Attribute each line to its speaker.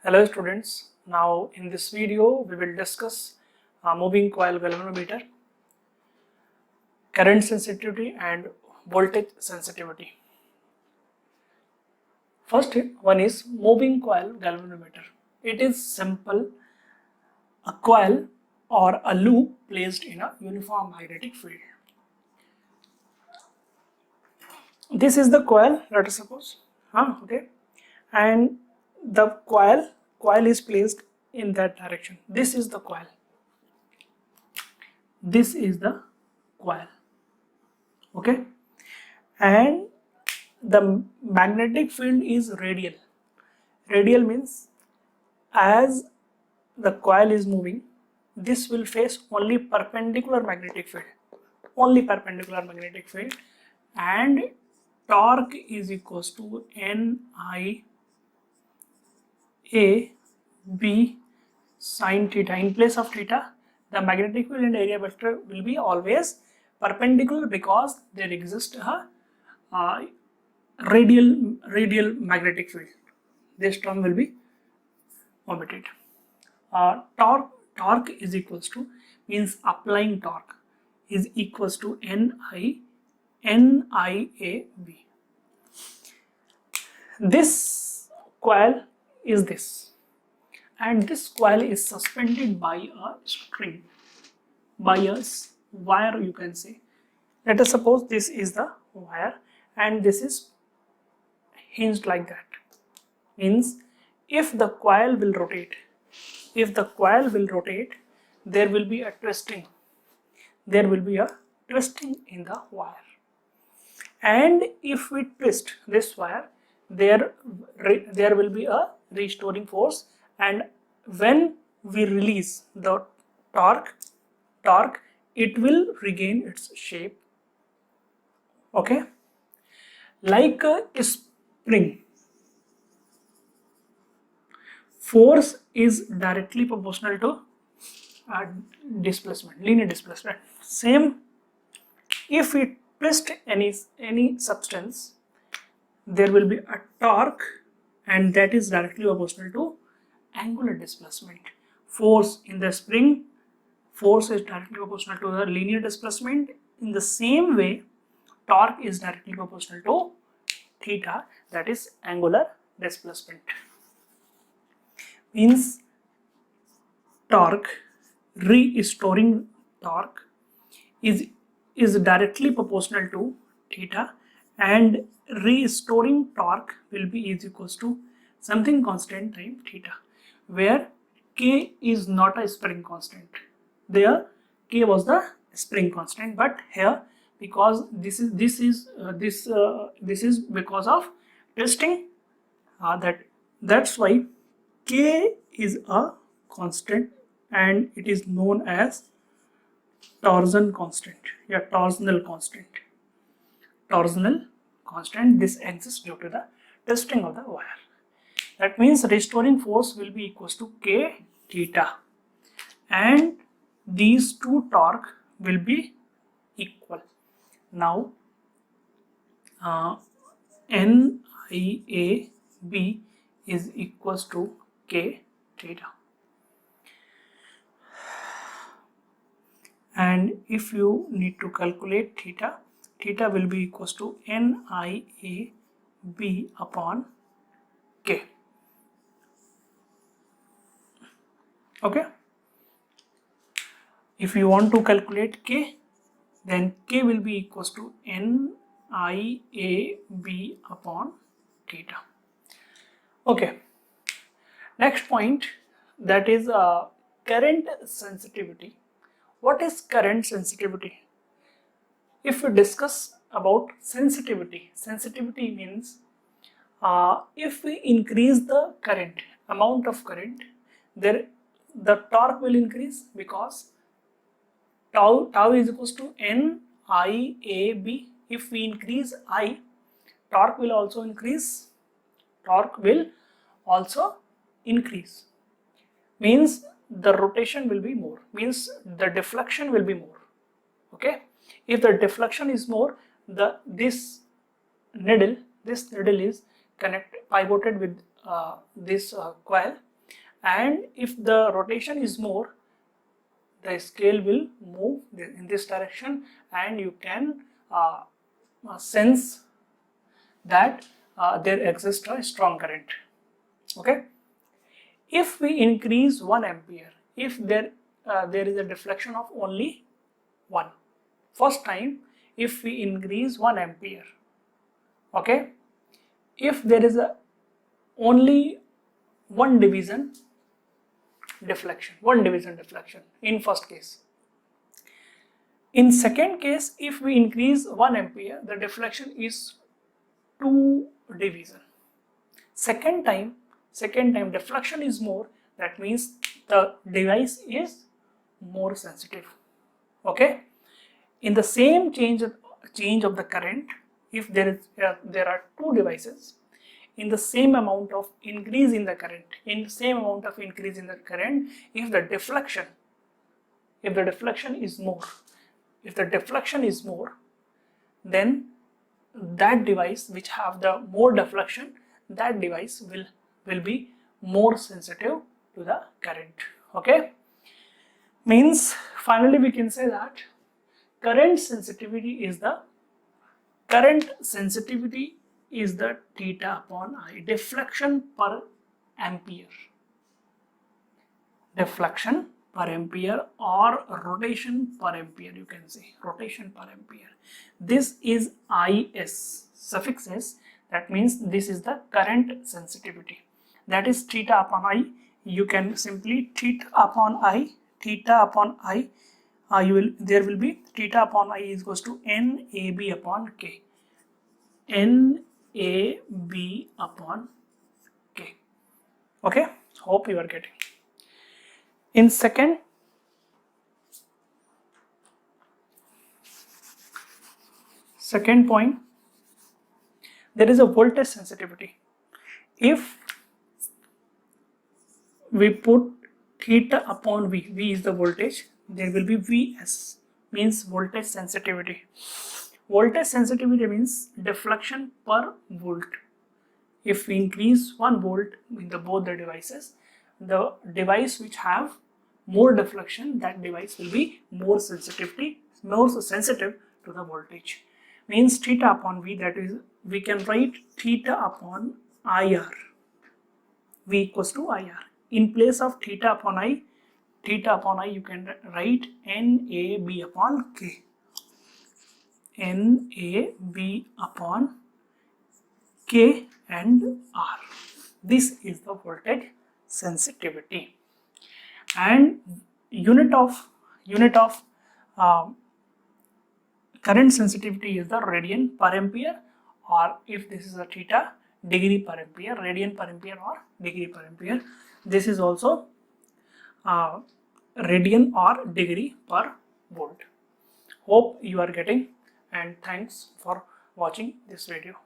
Speaker 1: Hello students, now in this video we will discuss moving coil galvanometer, current sensitivity and voltage sensitivity. First one is moving coil galvanometer. It is simple, a coil or a loop placed in a uniform magnetic field. This is the coil, let us suppose, okay, and the coil is placed in that direction. This is the coil. This is the coil, okay, and the magnetic field is radial. Radial means as the coil is moving, this will face only perpendicular magnetic field, and torque is equals to NIA B sine theta. In place of theta, the magnetic field and area vector will be always perpendicular because there exists a radial magnetic field. This term will be omitted. Torque is equals to, means applying torque, is equals to NIAB. This coil is this, and this coil is suspended by a string, by a wire, you can say. Let us suppose this is the wire and this is hinged like that. Means if the coil will rotate, there will be a twisting. There will be a twisting in the wire. And if we twist this wire, there will be a restoring force, and when we release the torque, it will regain its shape. Okay, like a spring, force is directly proportional to displacement, linear displacement. Same, if we twist any substance, there will be a torque, and that is directly proportional to angular displacement. Force in the spring, force is directly proportional to the linear displacement. In the same way, torque is directly proportional to theta, that is angular displacement. Means torque, restoring torque is directly proportional to theta, and restoring torque will be is equals to something constant times theta, where K is not a spring constant. There K was the spring constant, but here because this is because of twisting, that's why K is a constant, and it is known as torsion constant. Yeah, torsional constant. This exists due to the twisting of the wire. That means restoring force will be equals to K theta, and these two torque will be equal. Now NIAB is equals to K theta, and if you need to calculate theta will be equals to NIAB upon K. Okay, if you want to calculate K, then K will be equals to NIAB upon theta. Okay, next point, that is current sensitivity. What is current sensitivity? If we discuss about sensitivity means if we increase the current, amount of current, the torque will increase, because tau is equals to NIAB. If we increase I, torque will also increase. Means the rotation will be more, means the deflection will be more. Okay, if the deflection is more, this needle is pivoted with this coil, and if the rotation is more, the scale will move in this direction, and you can sense that there exists a strong current. Okay. If we increase 1 ampere, if there is a deflection of only 1, first time if we increase 1 ampere, okay, if there is a only one division deflection in first case. In second case, if we increase 1 ampere, the deflection is 2 division. Second time deflection is more, that means the device is more sensitive. Okay. In the same change of the current, if there are two devices, in the same amount of increase in the current, if the deflection is more, then that device which have the more deflection, that device will be more sensitive to the current. Okay. Means finally we can say that current sensitivity is the theta upon I, deflection per ampere or rotation per ampere, you can say rotation per ampere. This is IS, suffix S, that means this is the current sensitivity, that is theta upon I. You can simply theta upon I, there will be theta upon I is equals to NAB upon K. NAB upon K. Okay, hope you are getting. In second point, there is a voltage sensitivity. If we put theta upon V, V is the voltage, there will be Vs, means voltage sensitivity. Voltage sensitivity means deflection per volt. If we increase 1 volt in both the devices, the device which have more deflection, that device will be more sensitive to the voltage. Means theta upon V, that is, we can write theta upon IR, V equals to IR. In place of theta upon I, you can write NAB upon K. NAB upon K and R. This is the voltage sensitivity. And unit of current sensitivity is the radian per ampere, or if this is a theta, degree per ampere, radian per ampere or degree per ampere. This is also radian or degree per volt. Hope you are getting, and thanks for watching this video.